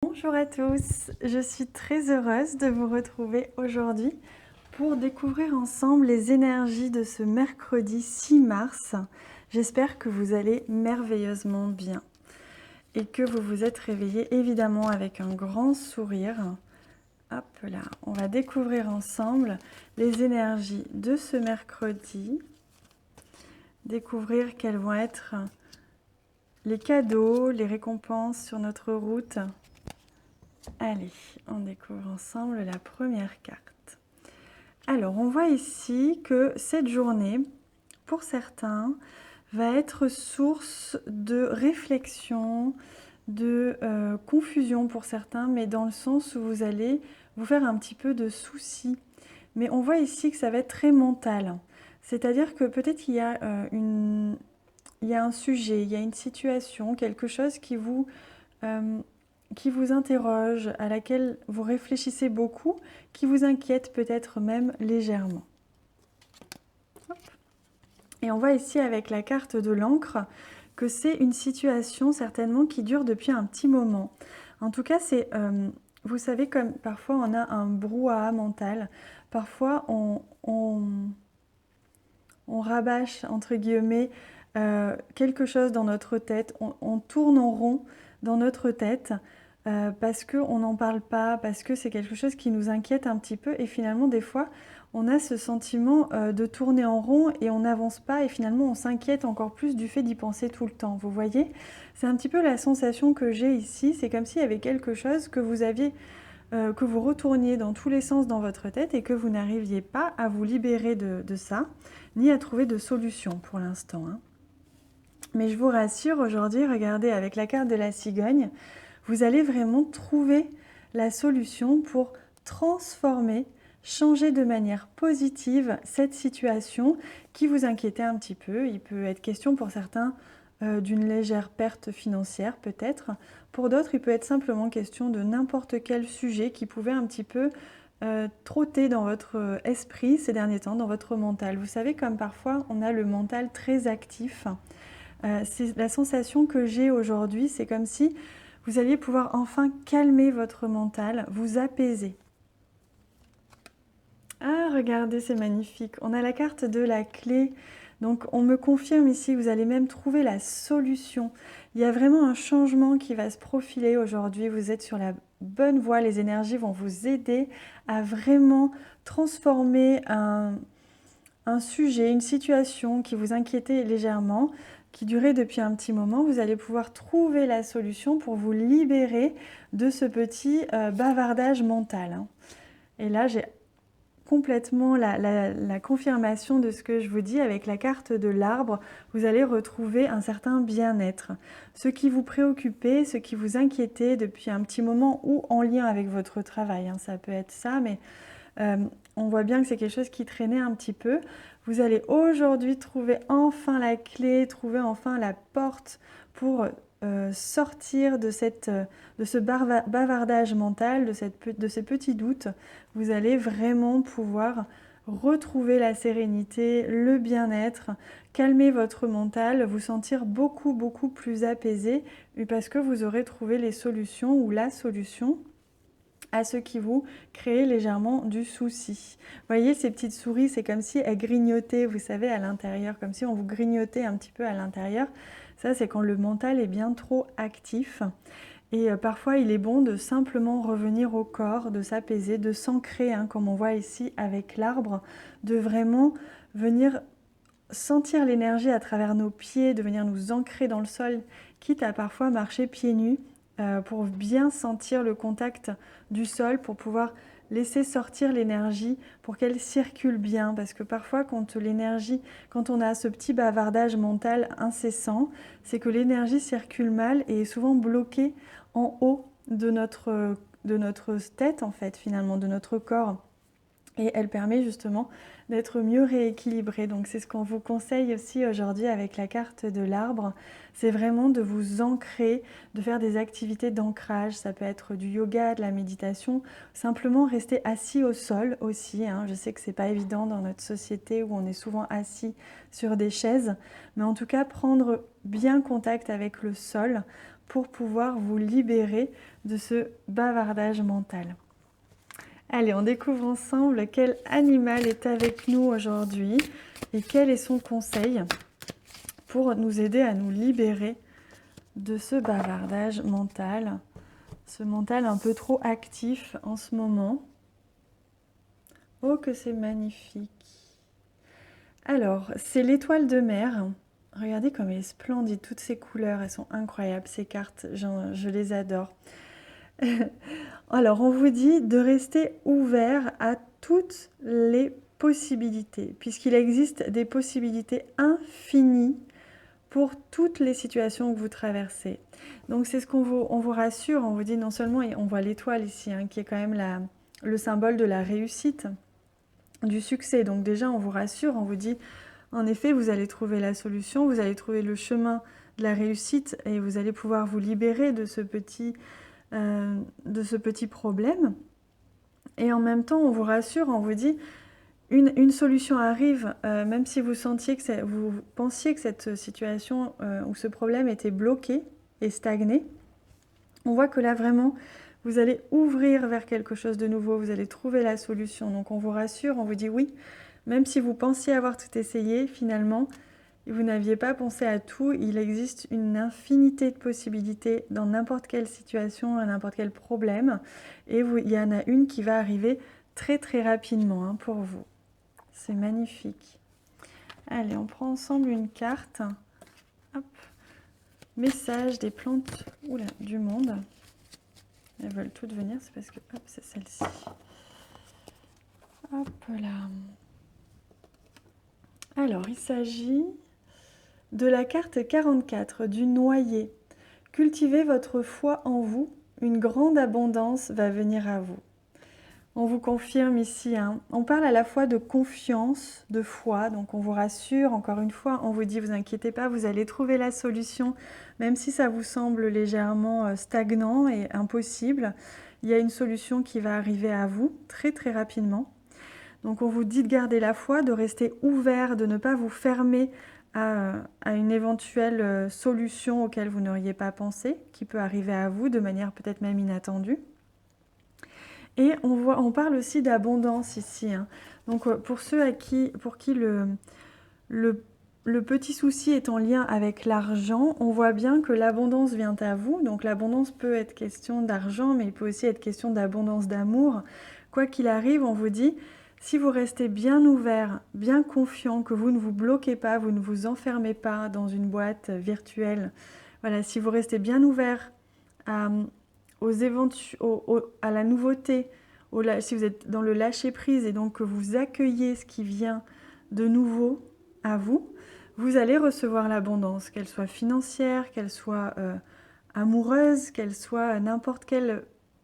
Bonjour à tous, je suis très heureuse de vous retrouver aujourd'hui pour découvrir ensemble les énergies de ce mercredi 6 mars. J'espère que vous allez merveilleusement bien et que vous vous êtes réveillés évidemment avec un grand sourire. Hop là, on va découvrir ensemble les énergies de ce mercredi, découvrir quels vont être les cadeaux, les récompenses sur notre route. Allez, on découvre ensemble la première carte. Alors, on voit ici que cette journée, pour certains, va être source de réflexion, de confusion pour certains, mais dans le sens où vous allez vous faire un petit peu de soucis. Mais on voit ici que ça va être très mental. C'est-à-dire que peut-être qu'il y a il y a un sujet, il y a une situation, quelque chose qui vous interroge, à laquelle vous réfléchissez beaucoup, qui vous inquiète peut-être même légèrement. Hop. Et on voit ici avec la carte de l'encre que c'est une situation certainement qui dure depuis un petit moment. En tout cas, c'est, vous savez, comme parfois on a un brouhaha mental, parfois on rabâche, entre guillemets, quelque chose dans notre tête, on tourne en rond dans notre tête, parce qu'on n'en parle pas, parce que c'est quelque chose qui nous inquiète un petit peu, et finalement des fois on a ce sentiment de tourner en rond et on n'avance pas, et finalement on s'inquiète encore plus du fait d'y penser tout le temps. Vous voyez, c'est un petit peu la sensation que j'ai ici, c'est comme s'il y avait quelque chose que vous aviez, que vous retourniez dans tous les sens dans votre tête et que vous n'arriviez pas à vous libérer de ça, ni à trouver de solution pour l'instant, hein. Mais je vous rassure, aujourd'hui, regardez, avec la carte de la cigogne, vous allez vraiment trouver la solution pour transformer, changer de manière positive cette situation qui vous inquiétait un petit peu. Il peut être question pour certains d'une légère perte financière peut-être. Pour d'autres, il peut être simplement question de n'importe quel sujet qui pouvait un petit peu trotter dans votre esprit ces derniers temps, dans votre mental. Vous savez, comme parfois on a le mental très actif. C'est la sensation que j'ai aujourd'hui, c'est comme si vous alliez pouvoir enfin calmer votre mental, vous apaiser. Ah, regardez, c'est magnifique. On a la carte de la clé. Donc, on me confirme ici que vous allez même trouver la solution. Il y a vraiment un changement qui va se profiler aujourd'hui. Vous êtes sur la bonne voie. Les énergies vont vous aider à vraiment transformer un sujet, une situation qui vous inquiétait légèrement, qui durait depuis un petit moment. Vous allez pouvoir trouver la solution pour vous libérer de ce petit bavardage mental, hein. Et là, j'ai complètement la confirmation de ce que je vous dis avec la carte de l'arbre. Vous allez retrouver un certain bien-être. Ce qui vous préoccupait, ce qui vous inquiétait depuis un petit moment ou en lien avec votre travail, hein, ça peut être ça, mais on voit bien que c'est quelque chose qui traînait un petit peu. Vous allez aujourd'hui trouver enfin la clé, trouver enfin la porte pour sortir de ce bavardage mental, de ces petits doutes. Vous allez vraiment pouvoir retrouver la sérénité, le bien-être, calmer votre mental, vous sentir beaucoup plus apaisé parce que vous aurez trouvé les solutions ou la solution à ce qui vous crée légèrement du souci. Vous voyez, ces petites souris, c'est comme si elles grignotaient, vous savez, à l'intérieur, comme si on vous grignotait un petit peu à l'intérieur. Ça, c'est quand le mental est bien trop actif. Et parfois, il est bon de simplement revenir au corps, de s'apaiser, de s'ancrer, hein, comme on voit ici avec l'arbre, de vraiment venir sentir l'énergie à travers nos pieds, de venir nous ancrer dans le sol, quitte à parfois marcher pieds nus, pour bien sentir le contact du sol, pour pouvoir laisser sortir l'énergie, pour qu'elle circule bien. Parce que parfois, quand on a ce petit bavardage mental incessant, c'est que l'énergie circule mal et est souvent bloquée en haut de notre tête, en fait, finalement, de notre corps. Et elle permet justement d'être mieux rééquilibrée. Donc c'est ce qu'on vous conseille aussi aujourd'hui avec la carte de l'arbre. C'est vraiment de vous ancrer, de faire des activités d'ancrage. Ça peut être du yoga, de la méditation, simplement rester assis au sol aussi, hein. Je sais que c'est pas évident dans notre société où on est souvent assis sur des chaises, mais en tout cas prendre bien contact avec le sol pour pouvoir vous libérer de ce bavardage mental. Allez, on découvre ensemble quel animal est avec nous aujourd'hui et quel est son conseil pour nous aider à nous libérer de ce bavardage mental, ce mental un peu trop actif en ce moment. Oh, que c'est magnifique! Alors, c'est l'étoile de mer. Regardez comme elle est splendide, toutes ces couleurs, elles sont incroyables, ces cartes, je les adore. Alors, on vous dit de rester ouvert à toutes les possibilités, puisqu'il existe des possibilités infinies pour toutes les situations que vous traversez. Donc, c'est ce qu'on vous rassure, on vous dit non seulement, et on voit l'étoile ici, hein, qui est quand même le symbole de la réussite, du succès. Donc déjà, on vous rassure, on vous dit, en effet, vous allez trouver la solution, vous allez trouver le chemin de la réussite et vous allez pouvoir vous libérer de ce petit problème. Et en même temps, on vous rassure, on vous dit, une solution arrive, même si vous pensiez que cette situation ou ce problème était bloqué et stagné. On voit que là, vraiment, vous allez ouvrir vers quelque chose de nouveau, vous allez trouver la solution. Donc on vous rassure, on vous dit oui, même si vous pensiez avoir tout essayé, finalement, vous n'aviez pas pensé à tout, il existe une infinité de possibilités dans n'importe quelle situation, à n'importe quel problème. Et il y en a une qui va arriver très très rapidement hein, pour vous. C'est magnifique. Allez, on prend ensemble une carte. Hop. Message des plantes du monde. Elles veulent toutes venir, c'est parce que hop, c'est celle-ci. Hop là. Alors, il s'agit de la carte 44, du noyer. Cultivez votre foi en vous, une grande abondance va venir à vous. On vous confirme ici, hein, on parle à la fois de confiance, de foi, donc on vous rassure, encore une fois, on vous dit, vous inquiétez pas, vous allez trouver la solution, même si ça vous semble légèrement stagnant et impossible, il y a une solution qui va arriver à vous très très rapidement. Donc on vous dit de garder la foi, de rester ouvert, de ne pas vous fermer à une éventuelle solution auquel vous n'auriez pas pensé, qui peut arriver à vous de manière peut-être même inattendue. Et on parle aussi d'abondance ici. Hein. Donc pour ceux pour qui le petit souci est en lien avec l'argent, on voit bien que l'abondance vient à vous. Donc l'abondance peut être question d'argent, mais il peut aussi être question d'abondance d'amour. Quoi qu'il arrive, on vous dit, si vous restez bien ouvert, bien confiant, que vous ne vous bloquez pas, vous ne vous enfermez pas dans une boîte virtuelle, voilà, si vous restez bien ouvert à la nouveauté, si vous êtes dans le lâcher-prise et donc que vous accueillez ce qui vient de nouveau à vous, vous allez recevoir l'abondance, qu'elle soit financière, qu'elle soit amoureuse, qu'elle soit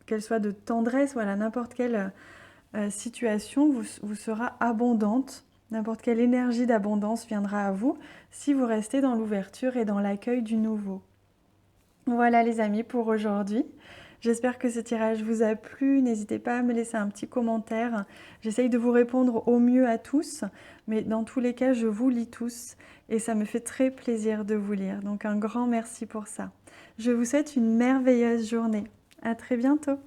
qu'elle soit de tendresse, voilà, n'importe quelle situation vous sera abondante, n'importe quelle énergie d'abondance viendra à vous si vous restez dans l'ouverture et dans l'accueil du nouveau. Voilà les amis pour aujourd'hui. J'espère que ce tirage vous a plu. N'hésitez pas à me laisser un petit commentaire. J'essaye de vous répondre au mieux à tous, mais dans tous les cas, je vous lis tous et ça me fait très plaisir de vous lire. Donc un grand merci pour ça. Je vous souhaite une merveilleuse journée. À très bientôt.